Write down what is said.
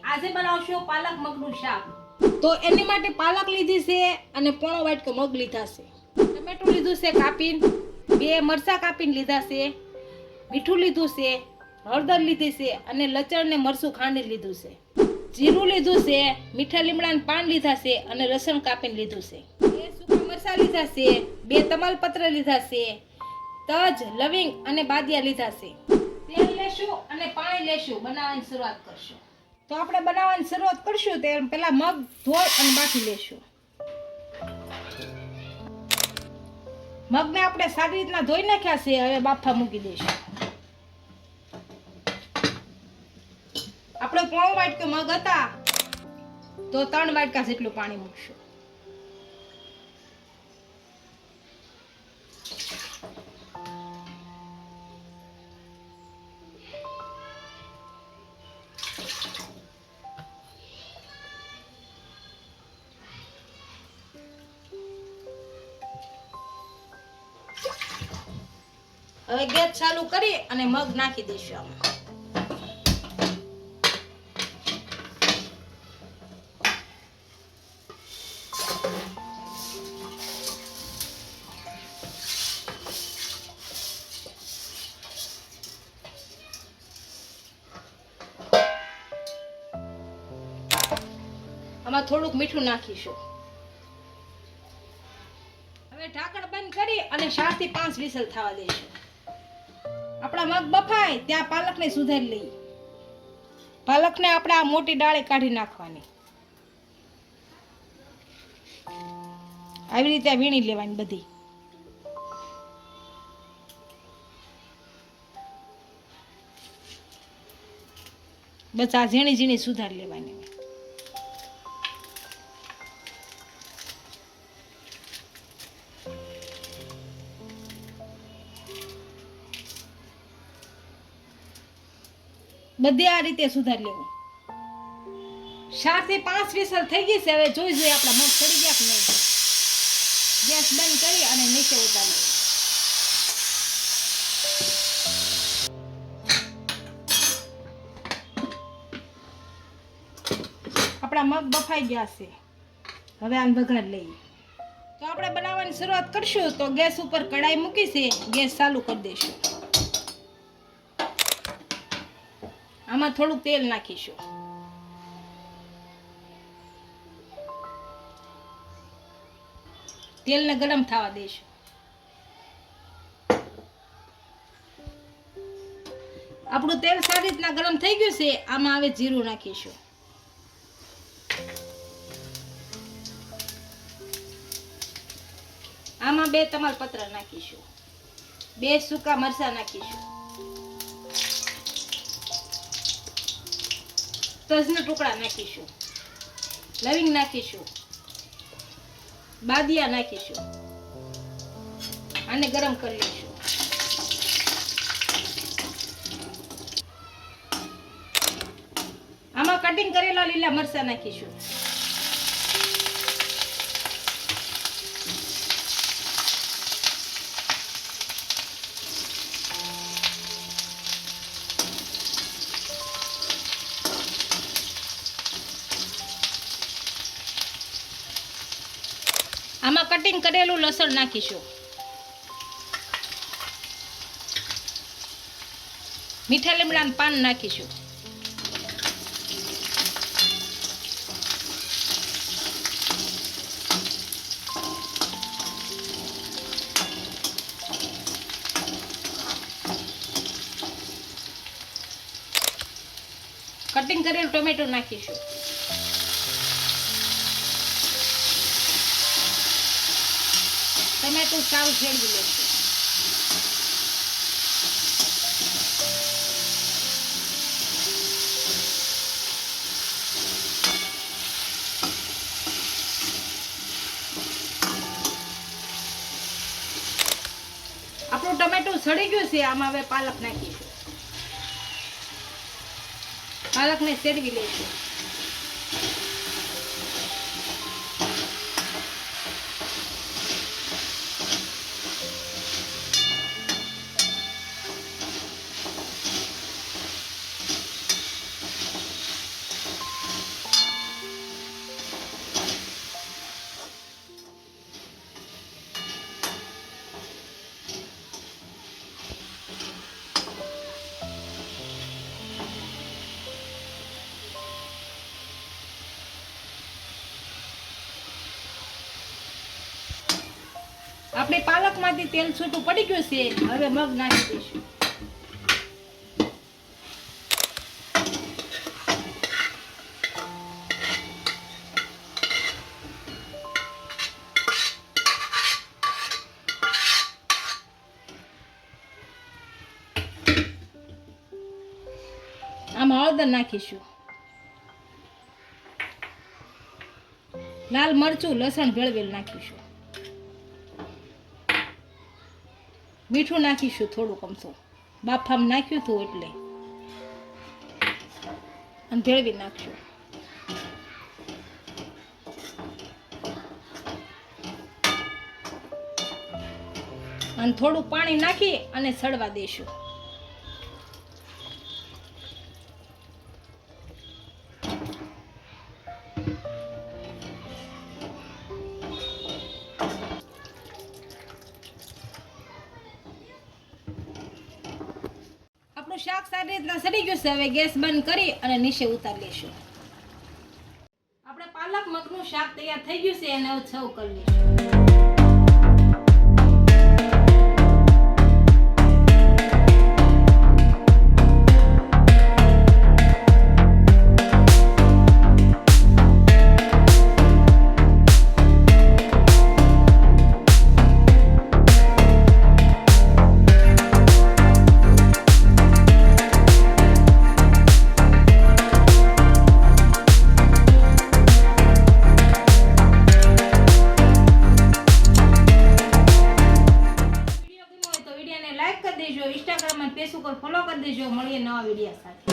આજે બનાવશું પાલક મગનું શાક। તો એની માટે પાલક લીધી છે અને પોણો વાટકો મગ લીધા છે, ટમેટું લીધું છે કાપીને, 2 મરચાં કાપીને લીધા છે, મીઠું લીધું છે, હળદર લીધી છે અને લચણ ને મરચું ખાંડી લીધું છે, જીરું લીધું છે, મીઠા લીમડાના પાન લીધા છે અને લસણ કાપીને લીધું છે, 2 સૂકા મરચાં લીધા છે, 2 તમાલપત્ર લીધા છે, તજ, લવિંગ અને બાદિયા લીધા છે। તેલ લેશું અને પાણી લેશું, બનાવવાની શરૂઆત કરશું। તો આપણે બનાવવાની શરૂઆત કરશું તે પહેલા મગ ધોઈ અને બાફી લેશું। મગને આપણે સારી રીતના ધોઈ નાખ્યા છે, હવે બાફવા મૂકી દઈશું। આપણે પોણો વાટકો મગ હતા તો 3 વાટકા જેટલું પાણી મૂકશું। હવે ગેસ ચાલુ કરી અને મગ નાખી દઈશું આમાં। આમાં થોડુંક મીઠું નાખીશું। હવે ઢાંકણ બંધ કરી અને 4 થી 5 વિસલ થવા દઈશું। આપણા મગ બફાય ત્યાં પાલકને સુધારી લઈએ। પાલકને આપણે આ મોટી ડાળે કાઢી નાખવાની, આવી રીતે વીણી લેવાની બધી। બસ આ ઝીણી ઝીણી સુધારી લેવાની। બધી આ રીતે સુધારી લેવું। 4 થી 5 વિસલ થઈ ગઈ છે, હવે જોઈ જોઈએ આપણા મગ સડી ગયા કે નહીં। ગેસ બંધ કરી અને નીચે ઉતારી લેવું। આપણા મગ બફાઈ ગયા છે, હવે આને વઘાર લઈએ। તો આપણે બનાવવાની શરૂઆત કરશું તો ગેસ ઉપર કઢાઈ મૂકી છે, ગેસ ચાલુ કરી દઈશું। આમાં થોડુંક તેલ નાખીશું। તેલને ગરમ થવા દઈશું। આપણું તેલ સારી રીતના ગરમ થઈ ગયું છે, આમાં હવે જીરું નાખીશું। આમાં 2 તમાલપત્ર નાખીશું, 2 સૂકા મરચાં નાખીશું, તજના ટુકડા નાખીશું, લવિંગ નાખીશું, બાદિયા નાખીશું, આને ગરમ કરી લઈશું। આમાં કટિંગ કરેલા લીલા મરચાં નાખીશું। આમાં કટિંગ કરેલું લસણ નાખીશું, મીઠા લીમડાના પાન નાખીશું, કટિંગ કરેલું ટમેટું નાખીશું, ટમેટું સાવ છેડવી લેશું। આપણું ટમેટું સડી ગયું છે, આમાં હવે પાલક નાખીશું। પાલકને શેરવી લઈશું। આપણી પાલકમાંથી તેલ છૂટું પડી ગયું છે. હવે મગ નાખી દઈશું. આમાં હળદર નાખીશું, લાલ મરચું લસણ ભેળવેલ નાખીશું, મીઠું નાખીશું થોડુંક અમથું, બાફામાં નાખ્યું હતું એટલે, અને ભેળવી નાખશું. અને થોડું પાણી નાખી અને સડવા દઈશું. આપણું શાક સારી રીતના સડી ગયું છે. હવે ગેસ બંધ કરી અને નીચે ઉતારી લઈશું. આપણે પાલક મગનું શાક તૈયાર થઈ ગયું છે અને હવે સર્વ કરી લઈશું. ઇન્સ્ટાગ્રામ અને ફેસબુક પર ફોલો કરી દેજો. મળીએ નવા વિડીયો સાથે.